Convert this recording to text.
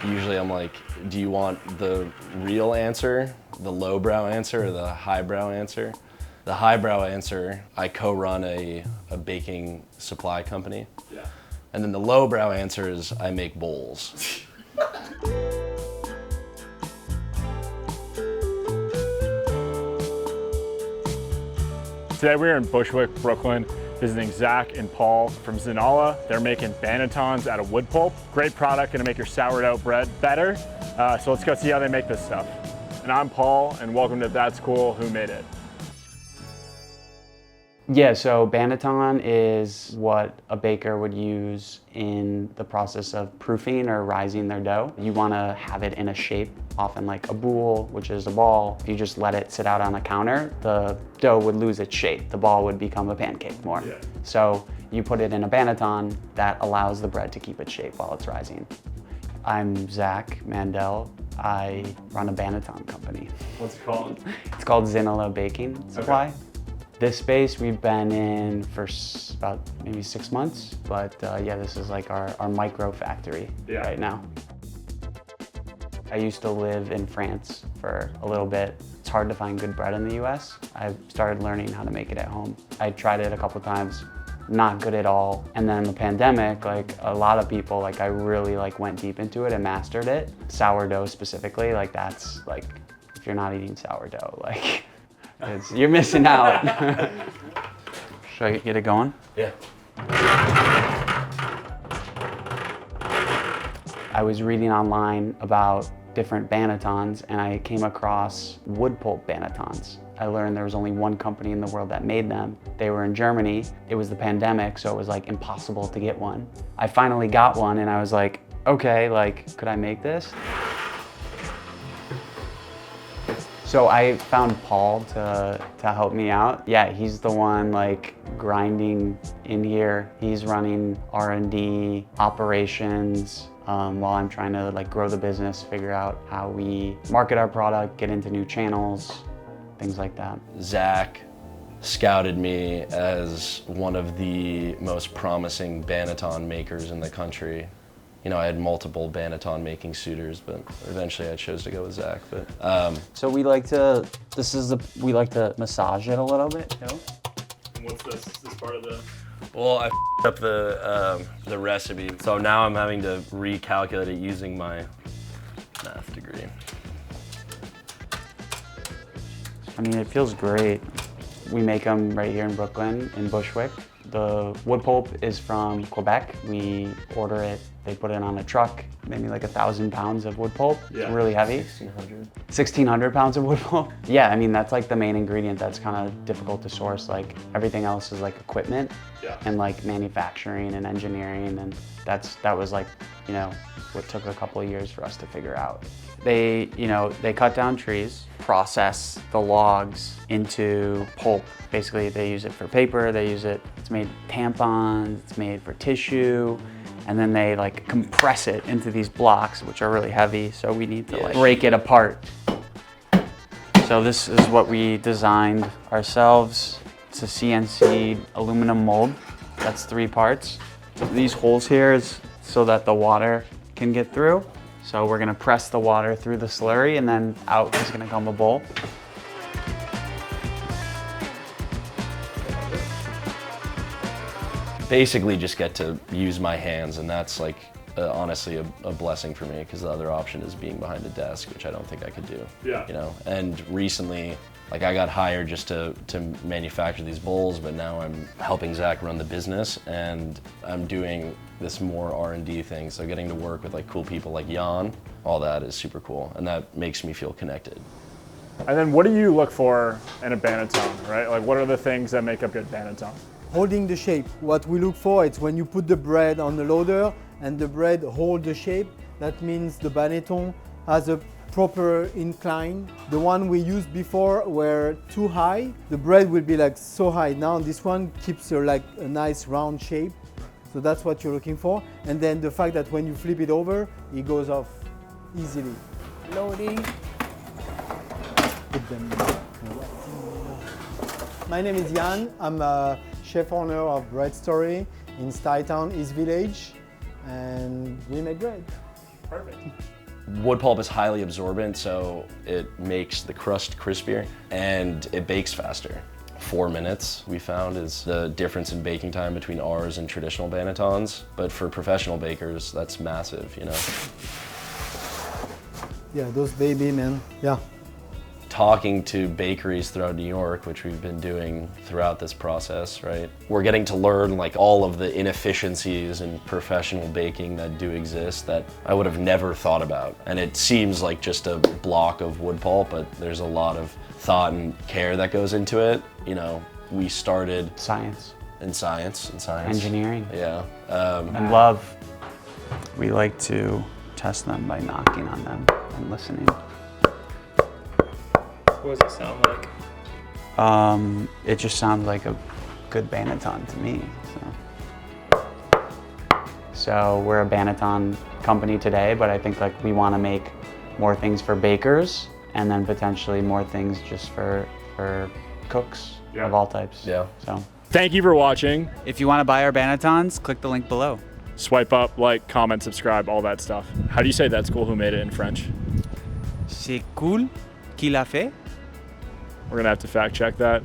usually I'm like, do you want the real answer, the lowbrow answer, or the highbrow answer? The highbrow answer, I co-run a baking supply company. Yeah. And then the lowbrow answer is I make bowls. Today we're in Bushwick, Brooklyn, visiting Zach and Paul from Zinala. They're making Bannetons out of wood pulp. Great product, gonna make your sourdough bread better. So let's go see how they make this stuff. And I'm Paul, and welcome to That's Cool, Who Made It? Yeah, so Banneton is what a baker would use in the process of proofing or rising their dough. You want to have it in a shape, often like a boule, which is a ball. If you just let it sit out on a counter, the dough would lose its shape. The ball would become a pancake more. Yeah. So you put it in a Banneton that allows the bread to keep its shape while it's rising. I'm Zach Mandel. I run a Banneton company. What's it called? It's called Zinala Baking Supply. Okay. This space we've been in for about maybe 6 months, but yeah, this is like our micro factory right now. I used to live in France for a little bit. It's hard to find good bread in the US. I started learning how to make it at home. I tried it a couple times, not good at all. And then the pandemic, like a lot of people, like I really went deep into it and mastered it. Sourdough specifically, like that's like, if you're not eating sourdough, like, you're missing out. Should I get it going? Yeah. I was reading online about different Bannetons and I came across wood pulp Bannetons. I learned there was only one company in the world that made them. They were in Germany. It was the pandemic, so it was like impossible to get one. I finally got one and I was like, okay, like, could I make this? So I found Paul to help me out. Yeah, he's the one like grinding in here. He's running R&D, operations, while I'm trying to like grow the business, figure out how we market our product, get into new channels, things like that. Zach scouted me as one of the most promising Banneton makers in the country. You know, I had multiple Banneton making suitors, but eventually I chose to go with Zach. But so we like to massage it a little bit too. And what's this part of the? well, I up the recipe, so now I'm having to recalculate it using my math degree. I mean, it feels great. We make them right here in Brooklyn, in Bushwick. The wood pulp is from Quebec. We order it, they put it on a truck, maybe like 1,000 pounds of wood pulp. Yeah. It's really heavy. 1,600 pounds of wood pulp. Yeah, I mean, that's like the main ingredient that's kind of difficult to source. Like everything else is like equipment and like manufacturing and engineering. And that was like, you know, what took a couple of years for us to figure out. They cut down trees, process the logs into pulp. Basically, they use it for paper, it's made tampons, it's made for tissue, and then they like compress it into these blocks, which are really heavy, so we need to like break it apart. So this is what we designed ourselves. It's a CNC aluminum mold. That's 3 parts. These holes here is so that the water can get through. So we're gonna press the water through the slurry and then out is gonna come a bowl. Basically just get to use my hands, and that's like honestly a blessing for me, because the other option is being behind a desk, which I don't think I could do. Yeah. You know, and recently, like I got hired just to manufacture these bowls, but now I'm helping Zach run the business, and I'm doing this more R&D thing. So getting to work with like cool people like Jan, all that is super cool, and that makes me feel connected. And then what do you look for in a Banneton, right? Like what are the things that make up good Banneton? Holding the shape. What we look for is when you put the bread on the loader and the bread hold the shape, that means the Banneton has a proper incline. The one we used before were too high. The bread will be like so high. Now this one keeps like a nice round shape. So that's what you're looking for. And then the fact that when you flip it over, it goes off easily. Loading. Put them. My name is Jan. I'm a chef owner of Bread Story in Stuytown, East Village, and we make bread. Perfect. Wood pulp is highly absorbent, so it makes the crust crispier and it bakes faster. 4 minutes, we found, is the difference in baking time between ours and traditional Bannetons. But for professional bakers, that's massive, you know? Yeah, those baby, man. Yeah. Talking to bakeries throughout New York, which we've been doing throughout this process, right? We're getting to learn like all of the inefficiencies in professional baking that do exist that I would have never thought about. And it seems like just a block of wood pulp, but there's a lot of thought and care that goes into it. You know, we started Science. in science. Engineering. Yeah. And love. We like to test them by knocking on them and listening. What does it sound like? It just sounds like a good Banneton to me. So we're a Banneton company today, but I think like we want to make more things for bakers and then potentially more things just for cooks of all types. Yeah. So Thank you for watching. if you want to buy our Bannetons, click the link below. Swipe up, like, comment, subscribe, all that stuff. How do you say that's cool who made it in French? C'est cool qu'il a fait. We're gonna have to fact check that.